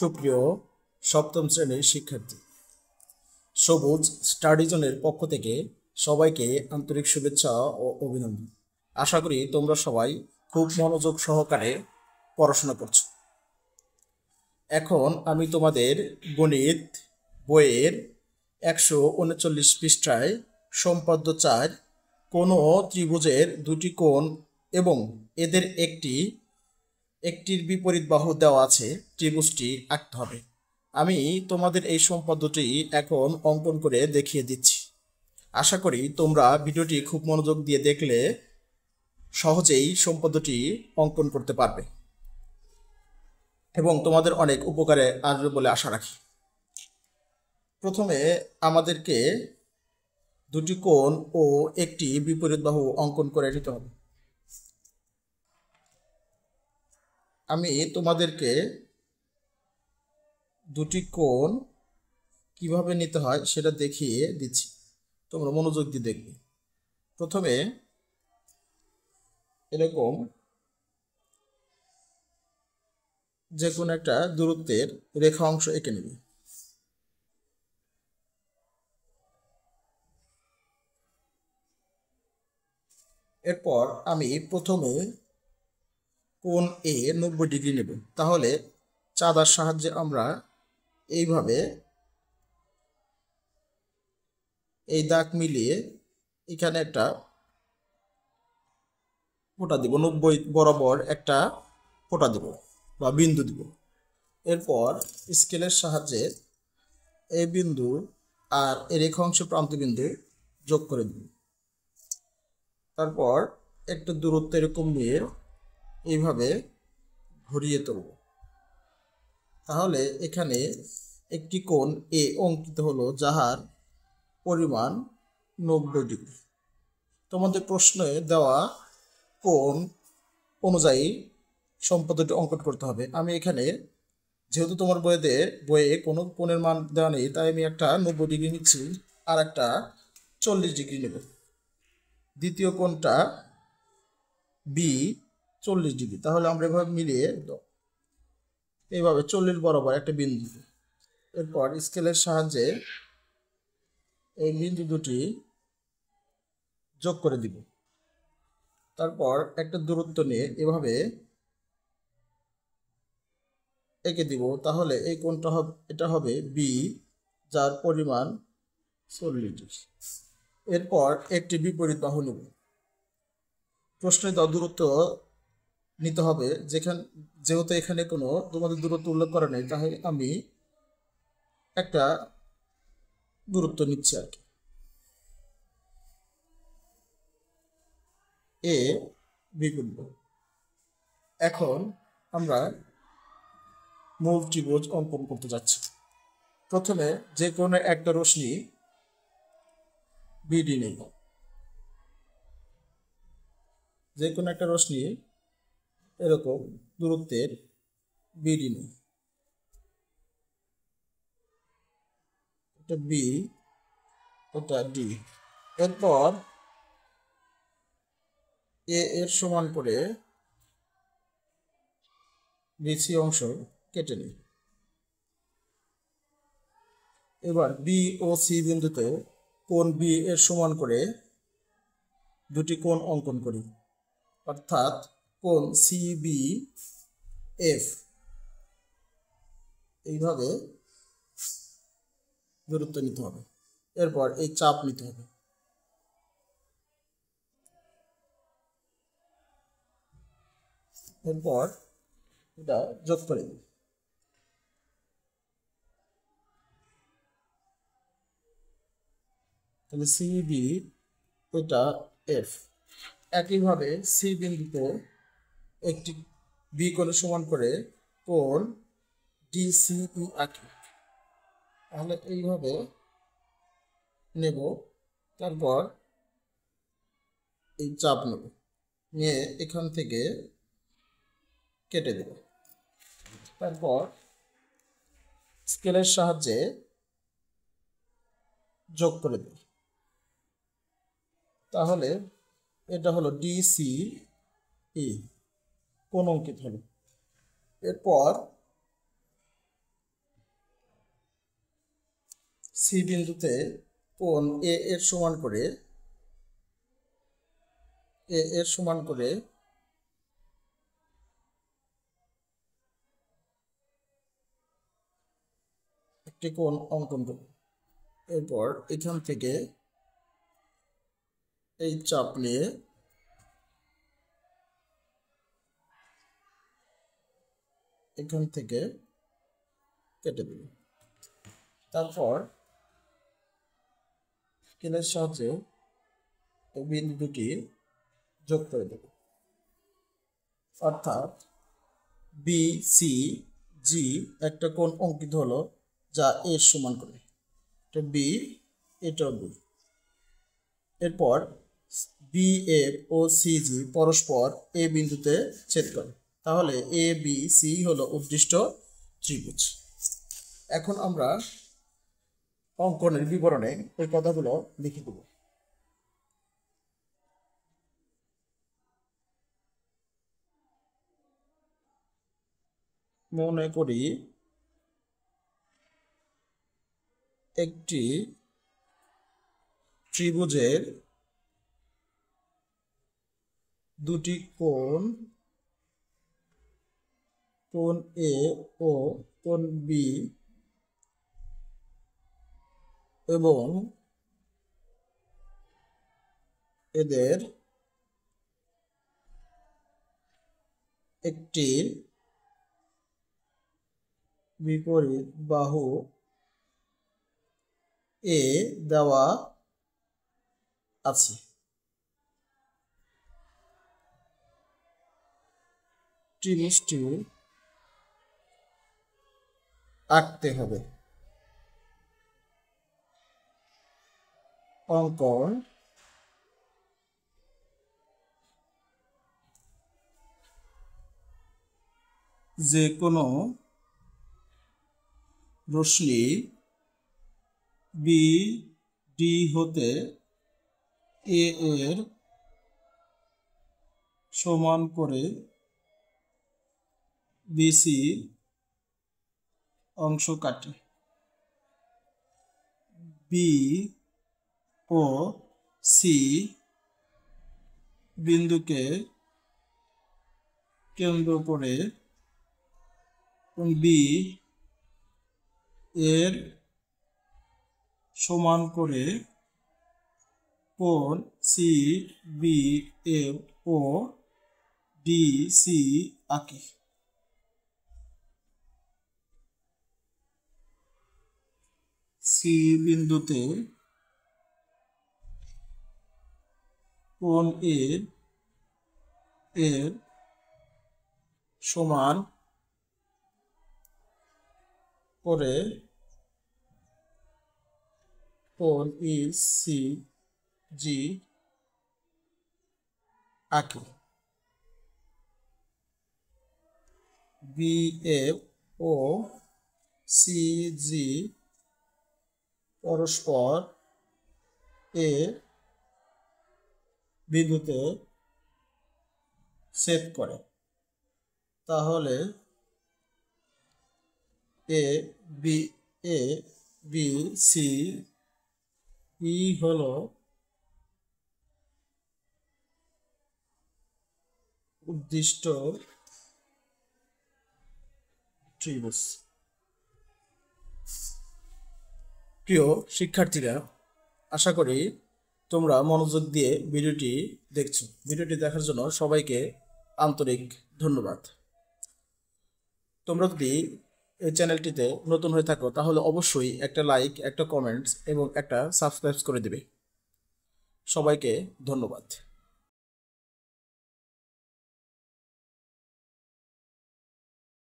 সুপ্রিয় সপ্তম শ্রেণীর শিক্ষার্থী, সবুজ স্টাডি জোনের পক্ষ থেকে সবাইকে আন্তরিক শুভেচ্ছা ও অভিনন্দন। আশা করি তোমরা সবাই খুব মনোযোগ সহকারে পড়াশোনা করছো। এখন আমি তোমাদের গণিত বইয়ের 139 পৃষ্ঠায় সম্পাদ্য 4 কোনো ত্রিভুজের দুটি কোণ এবং এদের একটির বিপরীত বাহু দেওয়া আছে, ত্রিভুজটি আঁকতে হবে। আমি তোমাদের এই সম্পাদ্যটি এখন অঙ্কন করে দেখিয়ে দিচ্ছি। আশা করি তোমরা ভিডিওটি খুব মনোযোগ দিয়ে দেখলে সহজেই সম্পাদ্যটি অঙ্কন করতে পারবে এবং তোমাদের অনেক উপকারে আসবে বলে আশা রাখি। প্রথমে আমাদেরকে দুটি কোণ ও একটি বিপরীত বাহু অঙ্কন করে নিতে হবে। আমি তোমাদেরকে দুটি কোণ কিভাবে নিতে হয় সেটা দেখিয়ে দিচ্ছি, তোমরা মনোযোগ দিয়ে দেখবে। প্রথমে এরকম যে কোনো একটা দূরত্বের রেখা অংশ এঁকে নেবে। এরপর আমি প্রথমে কোণ এ 90 ডিগ্রি নেব। তাহলে চাঁদার সাহায্যে আমরা এইভাবে এই দাগ মিলিয়ে এখানে একটা ফোঁটা দিব, 90 বরাবর একটা ফোঁটা দিব বা বিন্দু দিব। এরপর স্কেলের সাহায্যে এই বিন্দু আর এই রেখা অংশ প্রান্ত বিন্দু যোগ করে দিব। তারপর একটা দূরত্ব এরকম নিয়ে এইভাবে ঘুরিয়ে তুলব। তাহলে এখানে একটি কোণ এ অঙ্কিত হলো, যাহার পরিমাণ 90 ডিগ্রি। তোমাদের প্রশ্নে দেওয়া কোণ অনুযায়ী সম্পাদ্যটি অঙ্কন করতে হবে। আমি এখানে যেহেতু তোমার বইয়ে কোনো কোণের মান দেওয়া নেই, তাই আমি একটা 90 ডিগ্রি নিচ্ছি আর একটা 40 ডিগ্রি নেব। দ্বিতীয় কোণটা বি 40 ডিগ্রি। তাহলে আমরা এভাবে মিলিয়ে এইভাবে 40 বরাবর একটা বিন্দু। এরপর স্কেলের সাহায্যে এই বিন্দু দুটি যোগ করে দিব। তারপর একটা দূরত্ব নিয়ে এভাবে এঁকে দিব। তাহলে এই কোণটা এটা হবে বি, যার পরিমাণ 40 ডিগ্রি। এরপর একটি বিপরীত বাহু নেব। প্রশ্নে দেওয়া দূরত্ব নিতে হবে, যেহেতু এখানে কোনো তোমাদের দূরত্ব উল্লেখ করা নেই, তাহলে আমি একটা দূরত্ব নিচ্ছি আর কি, এ বিপরীত বাহু। এখন আমরা মূল ত্রিভুজ অঙ্কন করতে যাচ্ছি। প্রথমে যে কোনো একটা রশ্মি বিডি নেই, যে কোনো একটা রশ্মি এরকম দূরত্বের বিডি নেই। এটা বি, এটা ডি। এরপর এ এর সমান করে বিসি অংশ কেটে নিই। এবার বি ও সি বিন্দুতে কোণ বি এর সমান করে দুটি কোণ অঙ্কন করি, অর্থাৎ কোণ সি বি এফ। এইভাবে দূরত্ব নিতে হবে। এরপর এই চাপ নিতে হবে। এরপর এটা যোগ করে দিই। তাহলে সি বি, এটা এফ। একইভাবে সি বিন্দুতে একটি বি কোণের সমান করে কোণ ডিসিই আঁকি। তাহলে এইভাবে নেব। তারপর এই চাপ নেব, নিয়ে এখান থেকে কেটে দেব। তারপর স্কেলের সাহায্যে যোগ করে দেব। তাহলে এটা হলো ডিসিই, কোণ অঙ্কিত হলো। এরপর সি বিন্দুতে কোণ এ এর সমান করে একটি কোণ অঙ্কন করব। এরপর এখান থেকে এই চাপ নিয়ে এখান থেকে কেটে দেব। তারপর স্কেলের সাহায্যে এই বিন্দু দুটি যোগ করে দেব, অর্থাৎ বি সি জি একটা কোণ অঙ্কিত হলো যা এর সমান করে। এটা বি, এটাও বি। এরপর বি এফ ও সি জি পরস্পর এ বিন্দুতে ছেদ করে, তাহলে এ বি সি হলো উদ্দিষ্ট ত্রিভুজ। এখন আমরা অঙ্কনের বিবরণে এই কথাগুলো লিখে দেব। মনে করি একটি ত্রিভুজের দুটি কোণ এ ও কোণ বি এবং এদের একটি বিপরীত বাহু এ দেওয়া আছে। ত্রিভুজটি আঁকতে হবে। অঙ্কন যে কোনো রশ্মি বি ডি হতে এ এর সমান করে বিসি অংশ কাটে। বি ও সি বিন্দুকে কেন্দ্র করে বি এর সমান করে কোণ সি বি এফ ও ডি সি আঁকে। সি বিন্দুতে কোণ এর সমান করে কোণ ই সি জি আঁকি। বি এফ ও সি জি পরস্পর এ বিন্দুতে ছেদ করে, তাহলে এ বি সি ই হলো উদ্দিষ্ট ত্রিভুজ। প্রিয় শিক্ষার্থীরা, আশা করি তোমরা মনোযোগ দিয়ে ভিডিওটি দেখছো। ভিডিওটি দেখার জন্য সবাইকে আন্তরিক ধন্যবাদ। তোমরা যদি এই চ্যানেলটিতে নতুন হয়ে থাকো তাহলে অবশ্যই একটা লাইক, একটা কমেন্টস এবং একটা সাবস্ক্রাইব করে দিবে। সবাইকে ধন্যবাদ।